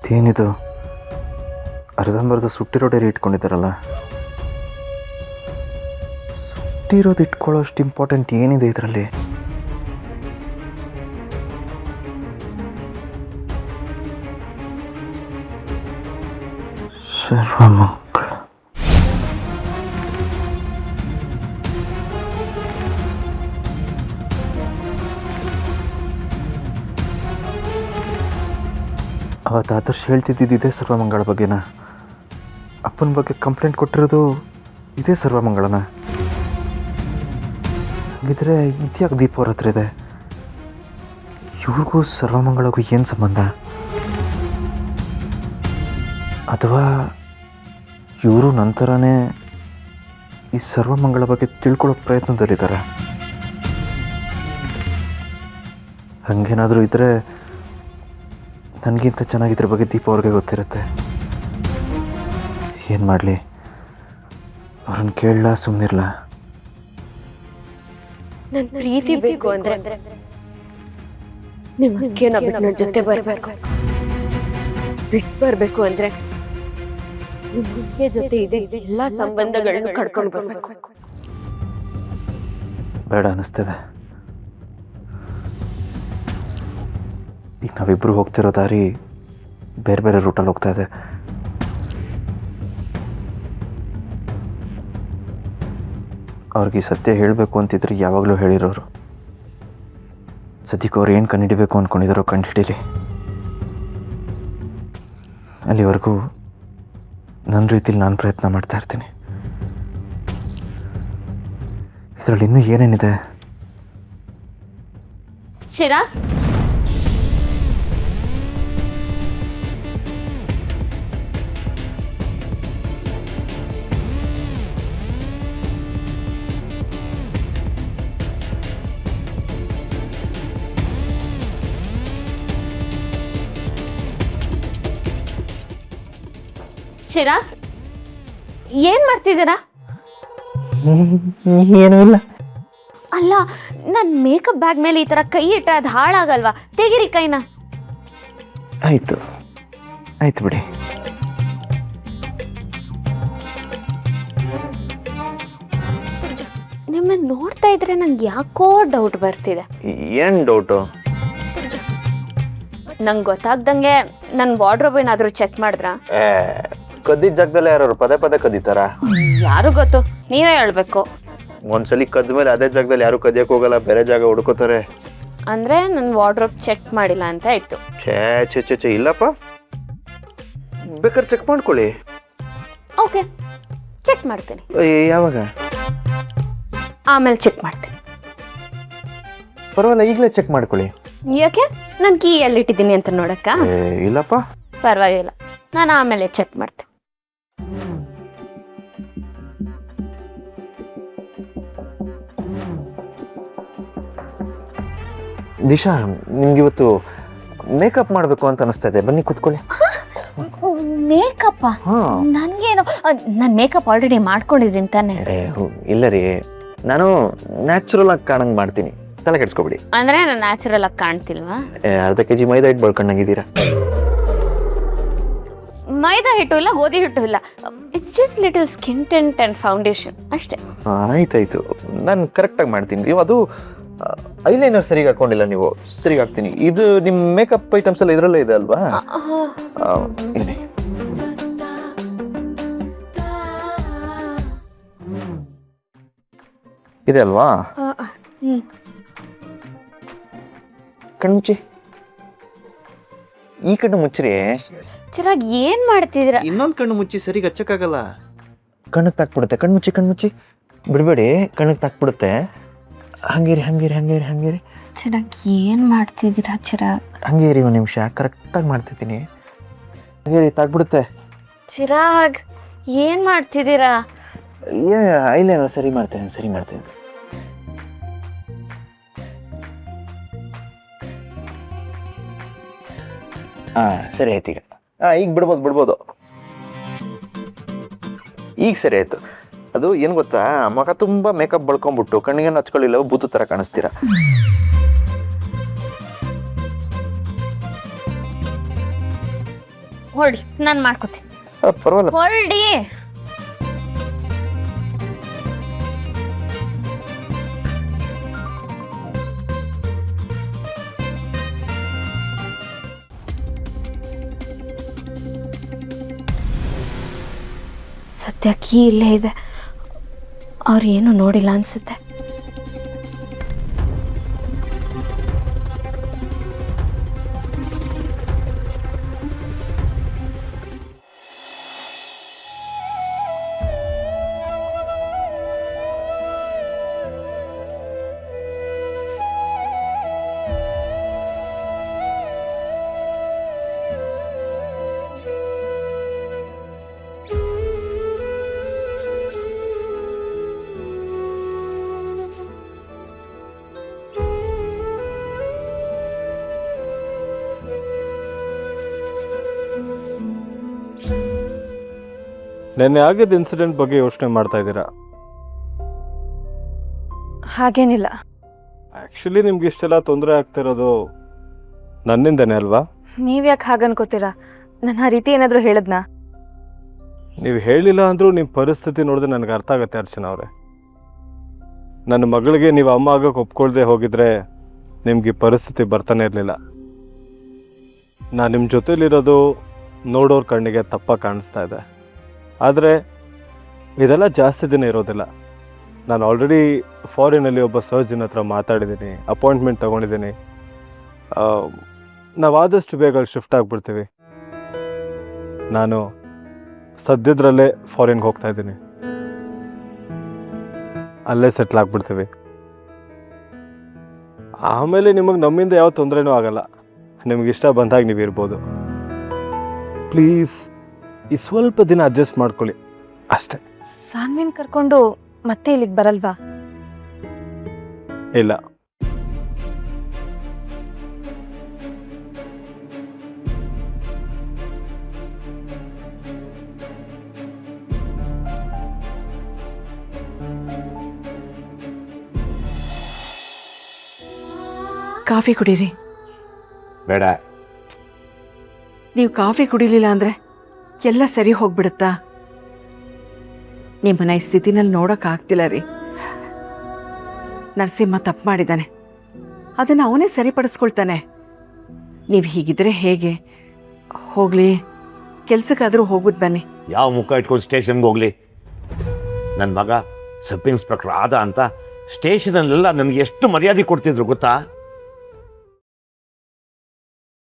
ಇದೇನಿದು ಅರ್ಧಂಬರ್ಧ ಸುಟ್ಟಿರೋ dairy ಇಟ್ಕೊಂಡಿದ್ದಾರಲ್ಲ. ಸುಟ್ಟಿರೋದು ಇಟ್ಕೊಳ್ಳೋಷ್ಟು important ಏನಿದೆ ಇದರಲ್ಲಿ? ಸರ್ವಮಂಗಳ. ಅವತ್ತು ಆದರ್ಶ ಹೇಳ್ತಿದ್ದಿದ್ದು ಇದೇ ಸರ್ವಮಂಗಳ ಬಗ್ಗೆನಾ? ಅಪ್ಪನ ಬಗ್ಗೆ ಕಂಪ್ಲೇಂಟ್ ಕೊಟ್ಟಿರೋದು ಇದೇ ಸರ್ವಮಂಗಳನ? ಹಾಗಿದ್ರೆ ಇದ್ಯಾಕೆ ದೀಪ ಅವ್ರ ಹತ್ರ ಇದೆ? ಇವ್ರಿಗೂ ಸರ್ವಮಂಗಳಗೂ ಏನು ಸಂಬಂಧ? ಅಥವಾ ಇವರು ನಂತರನೇ ಈ ಸರ್ವಮಂಗಳ ಬಗ್ಗೆ ತಿಳ್ಕೊಳ್ಳೋ ಪ್ರಯತ್ನದಲ್ಲಿದ್ದಾರೆ? ಹಾಗೇನಾದರೂ ಇದ್ದರೆ ನನಗಿಂತ ಚೆನ್ನಾಗಿ ಇದ್ರ ಬಗ್ಗೆ ದೀಪ ಅವ್ರಿಗೆ ಗೊತ್ತಿರುತ್ತೆ. ಏನು ಮಾಡಲಿ? ಅವ್ರನ್ನ ಕೇಳಲ್ಲ, ಸುಮ್ಮನಿರಲ್ಲ. ನನ್ನ ಪ್ರೀತಿ ಬೇಕು ಅಂದ್ರೆ ನಿಮ್ಮಕ್ಕೆ ನನ್ನ ಜೊತೆ ಬರಬೇಕು. ಬಿಟ್ಟು ಬರಬೇಕು ಅಂದ್ರೆ ನಿಮ್ಮಕ್ಕೆ ಜೊತೆ ಇದೆ ಎಲ್ಲ ಸಂಬಂಧಗಳನ್ನು ಕಡ್ಕೊಂಡು ಬರಬೇಕು. ಬೇಡ ಅನ್ನಿಸ್ತದೆ. ಈಗ ನಾವಿಬ್ಬರು ಹೋಗ್ತಿರೋ ದಾರಿ ಬೇರೆ ಬೇರೆ ರೂಟಲ್ಲಿ ಹೋಗ್ತಾ ಇದೆ. ಅವ್ರಿಗೆ ಸತ್ಯ ಹೇಳಬೇಕು ಅಂತಿದ್ರೆ ಯಾವಾಗಲೂ ಹೇಳಿರೋರು. ಸದ್ಯಕ್ಕೆ ಅವ್ರು ಏನು ಕಂಡುಹಿಡಿಬೇಕು ಅಂದ್ಕೊಂಡಿದ್ದಾರೋ ಕಂಡುಹಿಡೀಲಿ. ಅಲ್ಲಿವರೆಗೂ ನನ್ನ ರೀತಿಲಿ ನಾನು ಪ್ರಯತ್ನ ಮಾಡ್ತಾ ಇರ್ತೀನಿ. ಇದರಲ್ಲಿ ಇನ್ನೂ ಏನೇನಿದೆ? ಚಿರಾಗ್, ಚಿರಾಗ್, ಏನ್ ಮಾಡ್ತಿದ್ದೀರಾ? ಏನೂ ಇಲ್ಲ. ಅಲ್ಲ, ನನ್ನ ಮೇಕಪ್ ಬ್ಯಾಗ್ ಮೇಲೆ ಈ ತರ ಕೈ ಇಟ್ಟ ಅದು ಹಾಳಾಗಲ್ವಾ? ತೆಗಿರಿ ಕೈನ. ಆಯಿತು ಆಯ್ತು ಬಿಡಿ. ನಿಮ್ಮನ್ನ ನೋಡ್ತಾ ಇದ್ರೆ ನಂಗೆ ಯಾಕೋ ಡೌಟ್ ಬರ್ತಿದೆ. ಏನು ಡೌಟು? ನಂಗೆ ಗೊತ್ತಾಗ್ದಂಗೆ ನನ್ನ ವಾರ್ಡ್ರೋಬ್ ಏನಾದರೂ ಚೆಕ್ ಮಾಡಿದ್ರಾ? ಕದ್ದಿದ್ದ ಜಾಗದಲ್ಲೇ ಯಾರು ಪದೇ ಪದೇ ಕದೀತಾರ? ಯಾರು ಗೊತ್ತು, ನೀವೇ ಹೇಳ್ಬೇಕು. ಒಂದ್ಸಲಿ ಕದ್ದ ಮೇಲೆ ಅದೇ ಜಾಗದಲ್ಲಿ ಯಾರು ಕದಿಯಕ್ಕೆ ಹೋಗಲ್ಲ, ಬೇರೆ ಜಾಗ ಹುಡುಕೋತಾರೆ. ಅಂದ್ರೆ ನನ್ನ ವಾರ್ಡ್ರೋಬ್ ಚೆಕ್ ಮಾಡಿಲ್ಲ ಅಂತ ಆಯ್ತು. ಛೇ ಇಲ್ಲಪ್ಪ, ಬೇಕಾದ್ರೆ ಚೆಕ್ ಮಾಡ್ಕೊಳ್ಳಿ. ಓಕೆ, ಚೆಕ್ ಮಾಡ್ತೀನಿ. ಯಾವಾಗ? ಆಮೇಲೆ ಚೆಕ್ ಮಾಡ್ತೀನಿ. ಪರವಾಗಿಲ್ಲ, ಈಗಲೇ ಚೆಕ್ ಮಾಡ್ಕೊಳ್ಳಿ. ಯಾಕೆ? ನಾನು ಕೀ ಎಲ್ಲಿಟ್ಟಿದ್ದೀನಿ ಅಂತ ನೋಡಕ್ಕ? ಇಲ್ಲಪ್ಪ, ಪರವಾಗಿಲ್ಲ, ನಾನು ಆಮೇಲೆ ಚೆಕ್ ಮಾಡ್ತೀನಿ. ದಿಶಾ, ನಿಮ್ಗಿವತ್ತು ಮೇಕಪ್ ಮಾಡಬೇಕು ಅಂತ ಅನಿಸ್ತಾ ಇದೆ, ಬನ್ನಿ ಕೂತ್ಕೊಳ್ಳಿ. ಮೇಕಪ್ಪ? ನನಗೇನು, ನಾನು ಮೇಕಪ್ ಆಲ್ರೆಡಿ ಮಾಡ್ಕೊಂಡಿದ್ದೀನಿ ತಾನೆ. ಇಲ್ಲ ರೀ, ನಾನು ನ್ಯಾಚುರಲ್ ಆಗಿ ಕಾಣಂಗೆ ಮಾಡ್ತೀನಿ, ತಲೆ ಕೆಡ್ಸ್ಕೊಬಿಡಿ. ಅಂದ್ರೆ ನಾನು ನ್ಯಾಚುರಲ್ ಆಗಿ ಕಾಣ್ತಿಲ್ವಾ? ಅರ್ಧ ಕೆಜಿ ಮೈದಾ ಹಿಟ್ಟು ಬಳ್ಕೊಂಡಂಗಿದ್ದೀರಾ. ಮೈದಾ ಹಿಟ್ಟು ಇಲ್ಲ, ಗೋಧಿ ಹಿಟ್ಟು ಇಲ್ಲ. It's just little skin tint and foundation ಅಷ್ಟೇ. ಆಯ್ತಾಯ್ತು, ನಾನು ಕರೆಕ್ಟಾಗಿ ಮಾಡ್ತೀನಿ. ನೀವು ಅದು ಐಲೈನರ್ ಸರಿಗೆ ಹಾಕೊಂಡಿಲ್ಲ, ನೀವು ಸರಿಗೆ ಹಾಕ್ತೀನಿ. ಇದು ನಿಮ್ಮ ಮೇಕಪ್ ಐಟಮ್ಸ್ ಎಲ್ಲ ಇದರಲ್ಲೇ ಇದೆ ಅಲ್ವಾ? ಇಲ್ಲಿ ಇದೆ ಅಲ್ವಾ? ಕಣ್ಮುಚ್ಚಿ, ಈ ಕಣ್ಣು ಮುಚ್ಚ್ರಿ. ಚಿರಾಗ್, ಏನ್ ಮಾಡ್ತಿದ್ದೀರಾ? ಇನ್ನೊಂದು ಕಣ್ಣು ಮುಚ್ಚಿ, ಸರಿಗೆ ಹಚ್ಚಕ್ಕಾಗಲ್ಲ. ಕಣ್ಣಕ್ಕೆ ತಾಕ್ಬಿಡುತ್ತೆ. ಕಣ್ಮುಚ್ಚಿ ಕಣ್ಮುಚ್ಚಿ, ಬಿಡಬೇಡಿ, ಕಣ್ಣಕ್ಕೆ ತಾಕ್ಬಿಡುತ್ತೆ. ಹಂಗೇರಿ ಹಂಗೇರಿ ಹಂಗೇರಿ ಹಂಗೇರಿ. ಚಿರಾಗ್, ಏನ್ ಮಾಡ್ತಿದ್ದೀರಾ? ಚಿರಾಗ್, ಹಂಗೇರಿ, ಒಂದು ನಿಮಿಷ, ಕರೆಕ್ಟಾಗಿ ಮಾಡ್ತಿದ್ದೀನಿ. ಹಂಗೇರಿ, ತಾಕ್ಬಿಡುತ್ತೆ. ಚಿರಾಗ್, ಏನ್ ಮಾಡ್ತಿದ್ದೀರಾ? ಐಲೈನರ್ ಸರಿ ಮಾಡ್ತೇನೆ, ಸರಿ ಮಾಡ್ತೇನೆ. ಸರಿ ಆಯ್ತು. ಈಗ ಬಿಡ್ಬೋದು. ಈಗ ಸರಿ ಆಯ್ತು. ಅದು ಏನು ಗೊತ್ತಾ, ಮಗ ತುಂಬ ಮೇಕಪ್ ಬಳ್ಕೊಂಡ್ಬಿಟ್ಟು ಕಣ್ಣಿಗೇನು ಹಚ್ಕೊಳ್ಳಿಲ್ಲ, ಬೂತು ಥರ ಕಾಣಿಸ್ತೀರಾ. ಹೊರಡಿ, ನಾನು ಮಾಡ್ಕೋತೀನಿ. ಪರವಾಗಿಲ್ಲ. ಹೊರಡಿ. ಸದ್ಯ ಕೀ ಇಲ್ಲೇ ಇದೆ, ಅವ್ರು ಏನು ನೋಡಿಲ್ಲ ಅನ್ಸುತ್ತೆ. ನೆನ್ನೆ ಆಗಿದ್ದ ಇನ್ಸಿಡೆಂಟ್ ಬಗ್ಗೆ ಯೋಚನೆ ಮಾಡ್ತಾ ಇದ್ದೀರಾ? ಹಾಗೇನಿಲ್ಲ. ಆ್ಯಕ್ಚುಲಿ ನಿಮ್ಗೆ ಇಷ್ಟೆಲ್ಲ ತೊಂದರೆ ಆಗ್ತಿರೋದು ನನ್ನಿಂದನೇ ಅಲ್ವಾ? ನೀವ್ಯಾಕೆ ಹಾಗನ್ಕೋತೀರಾ? ನಾನು ಆ ರೀತಿ ಏನಾದರೂ ಹೇಳಿದ್ನಾ? ನೀವು ಹೇಳಿಲ್ಲ ಅಂದರೂ ನಿಮ್ಮ ಪರಿಸ್ಥಿತಿ ನೋಡಿದ್ರೆ ನನಗೆ ಅರ್ಥ ಆಗುತ್ತೆ ಅರ್ಚನಾ ಅವರೇ. ನನ್ನ ಮಗಳಿಗೆ ನೀವು ಅಮ್ಮ ಆಗೋಕ್ಕೆ ಒಪ್ಕೊಳ್ದೆ ಹೋಗಿದ್ರೆ ನಿಮ್ಗೆ ಈ ಪರಿಸ್ಥಿತಿ ಬರ್ತಾನೆ ಇರಲಿಲ್ಲ. ನಾನು ನಿಮ್ಮ ಜೊತೇಲಿರೋದು ನೋಡೋರ ಕಣ್ಣಿಗೆ ತಪ್ಪಾಗಿ ಕಾಣಿಸ್ತಾ ಇದೆ. ಆದರೆ ಇದೆಲ್ಲ ಜಾಸ್ತಿ ದಿನ ಇರೋದಿಲ್ಲ. ನಾನು ಆಲ್ರೆಡಿ ಫಾರಿನಲ್ಲಿ ಒಬ್ಬ ಸರ್ಜನ್ ಹತ್ರ ಮಾತಾಡಿದ್ದೀನಿ, ಅಪಾಯಿಂಟ್ಮೆಂಟ್ ತೊಗೊಂಡಿದ್ದೀನಿ. ನಾವು ಆದಷ್ಟು ಬೇಗ ಶಿಫ್ಟ್ ಆಗಿಬಿಡ್ತೀವಿ. ನಾನು ಸದ್ಯದ್ರಲ್ಲೇ ಫಾರಿನ್ಗೆ ಹೋಗ್ತಾ ಇದ್ದೀನಿ, ಅಲ್ಲೇ ಸೆಟ್ಲ್ ಆಗಿಬಿಡ್ತೀವಿ. ಆಮೇಲೆ ನಿಮಗೆ ನಮ್ಮಿಂದ ಯಾವ ತೊಂದರೆನೂ ಆಗಲ್ಲ. ನಿಮ್ಗೆ ಇಷ್ಟ ಬಂದಾಗ ನೀವು ಇರ್ಬೋದು. ಪ್ಲೀಸ್ ಈ ಸ್ವಲ್ಪ ದಿನ ಅಡ್ಜಸ್ಟ್ ಮಾಡ್ಕೊಳ್ಳಿ ಅಷ್ಟೇ. ಸಾನ್ವಿನ್ ಕರ್ಕೊಂಡು ಮತ್ತೆ ಇಲ್ಲಿಗೆ ಬರಲ್ವಾ? ಇಲ್ಲ, ಕಾಫಿ ಕುಡೀರಿ. ಬೇಡ. ನೀವು ಕಾಫಿ ಕುಡಿಲಿಲ್ಲ ಅಂದರೆ ಎಲ್ಲ ಸರಿ ಹೋಗ್ಬಿಡುತ್ತಾ? ನಿಮ್ಮನ್ನ ಈ ಸ್ಥಿತಿನಲ್ಲಿ ನೋಡೋಕ್ಕಾಗ್ತಿಲ್ಲ ರೀ. ನರಸಿಂಹ ತಪ್ಪು ಮಾಡಿದ್ದಾನೆ, ಅದನ್ನು ಅವನೇ ಸರಿಪಡಿಸ್ಕೊಳ್ತಾನೆ. ನೀವು ಹೀಗಿದ್ರೆ ಹೇಗೆ? ಹೋಗಲಿ, ಕೆಲ್ಸಕ್ಕಾದರೂ ಹೋಗ್ಬಿಟ್ಟು ಬನ್ನಿ. ಯಾವ ಮುಖ ಇಟ್ಕೊಂಡು ಸ್ಟೇಷನ್ಗೆ ಹೋಗಲಿ? ನನ್ನ ಮಗ ಸಬ್ ಇನ್ಸ್ಪೆಕ್ಟರ್ ಆದ ಅಂತ ಸ್ಟೇಷನಲ್ಲೆಲ್ಲ ನನಗೆ ಎಷ್ಟು ಮರ್ಯಾದೆ ಕೊಡ್ತಿದ್ರು ಗೊತ್ತಾ?